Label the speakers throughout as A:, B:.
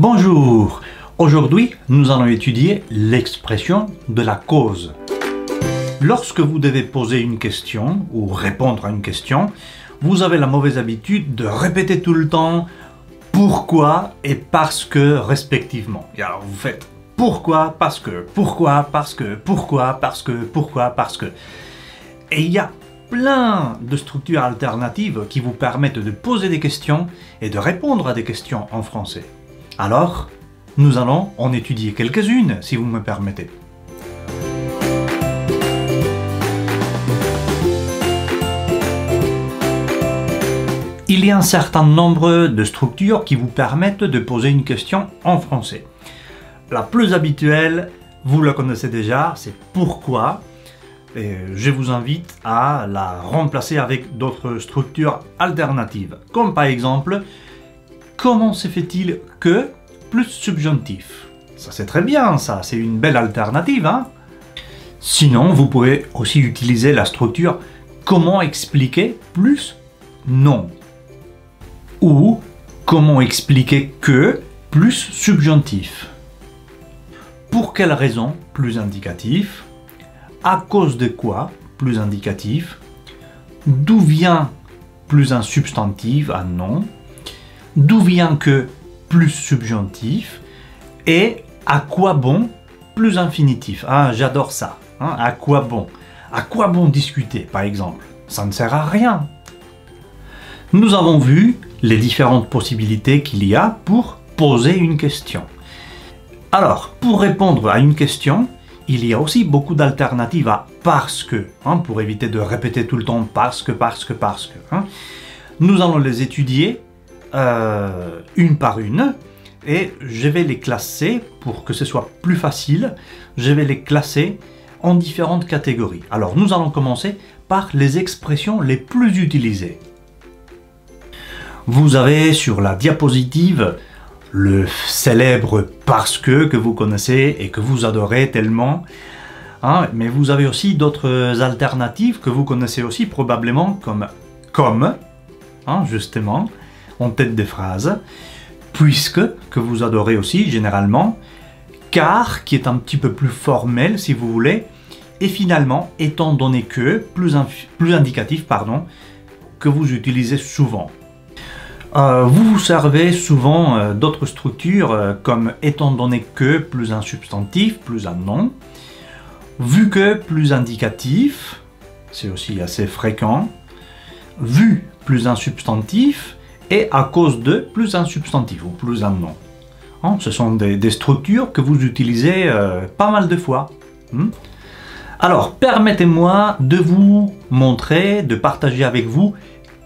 A: Bonjour! Aujourd'hui, nous allons étudier l'expression de la cause. Lorsque vous devez poser une question ou répondre à une question, vous avez la mauvaise habitude de répéter tout le temps pourquoi et parce que respectivement. Et alors vous faites pourquoi, parce que, pourquoi, parce que, pourquoi, parce que, pourquoi, parce que. Et il y a plein de structures alternatives qui vous permettent de poser des questions et de répondre à des questions en français. Alors, nous allons en étudier quelques-unes, si vous me permettez. Il y a un certain nombre de structures qui vous permettent de poser une question en français. La plus habituelle, vous la connaissez déjà, c'est pourquoi. Et je vous invite à la remplacer avec d'autres structures alternatives, comme par exemple comment se fait-il que plus subjonctif. Ça c'est très bien, ça, c'est une belle alternative, hein? Sinon, vous pouvez aussi utiliser la structure comment expliquer plus non. Ou comment expliquer que plus subjonctif. Pour quelle raison plus indicatif. À cause de quoi plus indicatif. D'où vient plus un substantif, un nom. D'où vient que plus subjonctif. Et à quoi bon plus infinitif. Ah, j'adore ça. Hein? À quoi bon? À quoi bon discuter, par exemple? Ça ne sert à rien. Nous avons vu les différentes possibilités qu'il y a pour poser une question. Alors, pour répondre à une question, il y a aussi beaucoup d'alternatives à parce que, hein, pour éviter de répéter tout le temps parce que. Hein. Nous allons les étudier une par une et je vais les classer pour que ce soit plus facile. Je vais les classer en différentes catégories. Alors, nous allons commencer par les expressions les plus utilisées. Vous avez sur la diapositive le célèbre parce que vous connaissez et que vous adorez tellement. Hein, mais vous avez aussi d'autres alternatives que vous connaissez aussi probablement comme, hein, justement, en tête de phrase, puisque, que vous adorez aussi généralement, car, qui est un petit peu plus formel si vous voulez, et finalement, étant donné que, plus indicatif, pardon, que vous utilisez souvent. Vous vous servez souvent d'autres structures comme étant donné que plus un substantif, plus un nom, vu que plus indicatif, c'est aussi assez fréquent, vu plus un substantif et à cause de plus un substantif ou plus un nom. Hein, ce sont des structures que vous utilisez pas mal de fois. Alors, permettez-moi de vous montrer, de partager avec vous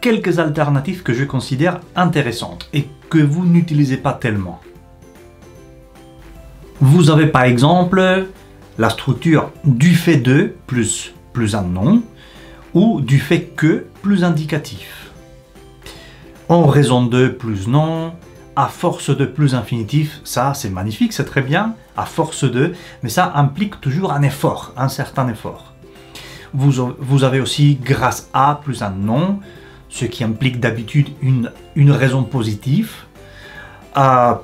A: quelques alternatives que je considère intéressantes et que vous n'utilisez pas tellement. Vous avez par exemple la structure du fait de plus un nom ou du fait que plus indicatif. En raison de plus non, à force de plus infinitif, ça c'est magnifique, c'est très bien, à force de, mais ça implique toujours un effort, un certain effort. Vous avez aussi grâce à plus un nom, ce qui implique d'habitude une raison positive,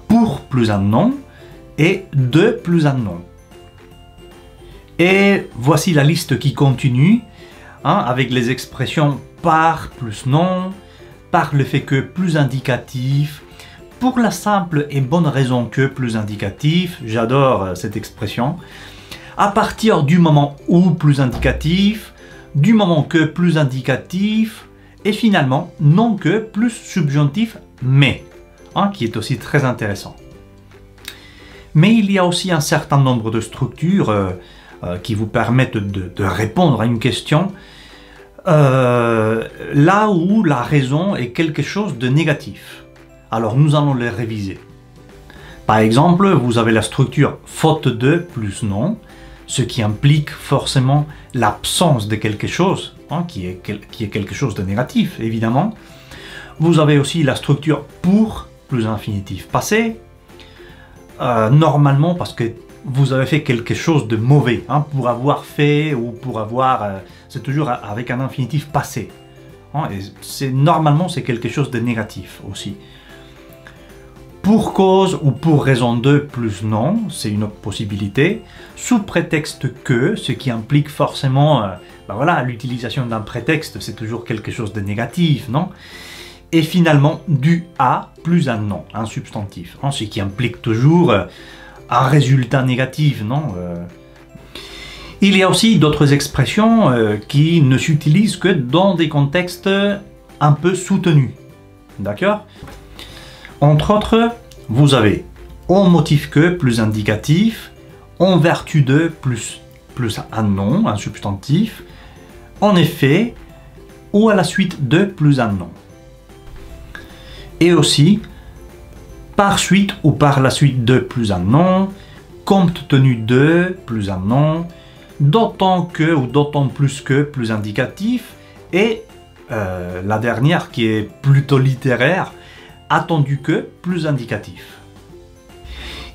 A: pour plus un nom et de plus un nom. Et voici la liste qui continue, hein, avec les expressions par plus non, par le fait que plus indicatif, pour la simple et bonne raison que plus indicatif, j'adore cette expression, à partir du moment où plus indicatif, du moment que plus indicatif, et finalement, non que plus subjonctif, mais, hein, qui est aussi très intéressant. Mais il y a aussi un certain nombre de structures qui vous permettent de répondre à une question là où la raison est quelque chose de négatif. Alors nous allons les réviser. Par exemple, vous avez la structure faute de plus non, ce qui implique forcément l'absence de quelque chose, hein, qui est quelque chose de négatif, évidemment. Vous avez aussi la structure pour plus infinitif passé, normalement parce que vous avez fait quelque chose de mauvais, hein, pour avoir fait ou pour avoir, c'est toujours avec un infinitif passé. Hein, et normalement c'est quelque chose de négatif aussi. Pour cause ou pour raison de plus non, c'est une autre possibilité. Sous prétexte que, ce qui implique forcément, voilà, l'utilisation d'un prétexte, c'est toujours quelque chose de négatif, non? Et finalement, du à plus un nom, un substantif, hein, ce qui implique toujours un résultat négatif, non? Il y a aussi d'autres expressions qui ne s'utilisent que dans des contextes un peu soutenus, d'accord? Entre autres, vous avez en motif que plus indicatif, en vertu de plus un nom, un substantif, en effet, ou à la suite de plus un nom. Et aussi, par suite ou par la suite de plus un nom, compte tenu de plus un nom, d'autant que ou d'autant plus que plus indicatif, et la dernière qui est plutôt littéraire, attendu que plus indicatif.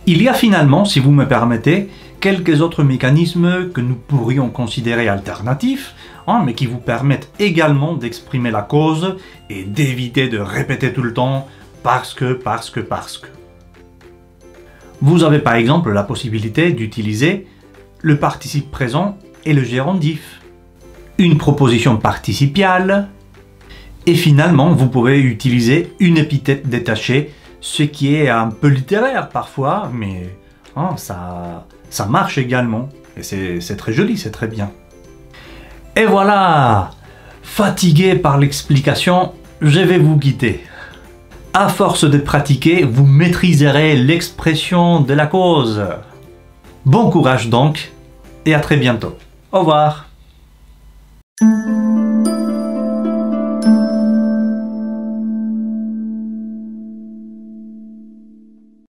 A: Il y a finalement, si vous me permettez, quelques autres mécanismes que nous pourrions considérer alternatifs, hein, mais qui vous permettent également d'exprimer la cause et d'éviter de répéter tout le temps parce que. Vous avez par exemple la possibilité d'utiliser le participe présent et le gérondif, une proposition participiale, et finalement vous pouvez utiliser une épithète détachée, ce qui est un peu littéraire parfois, mais hein, ça marche également, et c'est très joli, c'est très bien. Et voilà, fatigué par l'explication, je vais vous quitter. À force de pratiquer, vous maîtriserez l'expression de la cause. Bon courage donc, et à très bientôt. Au revoir.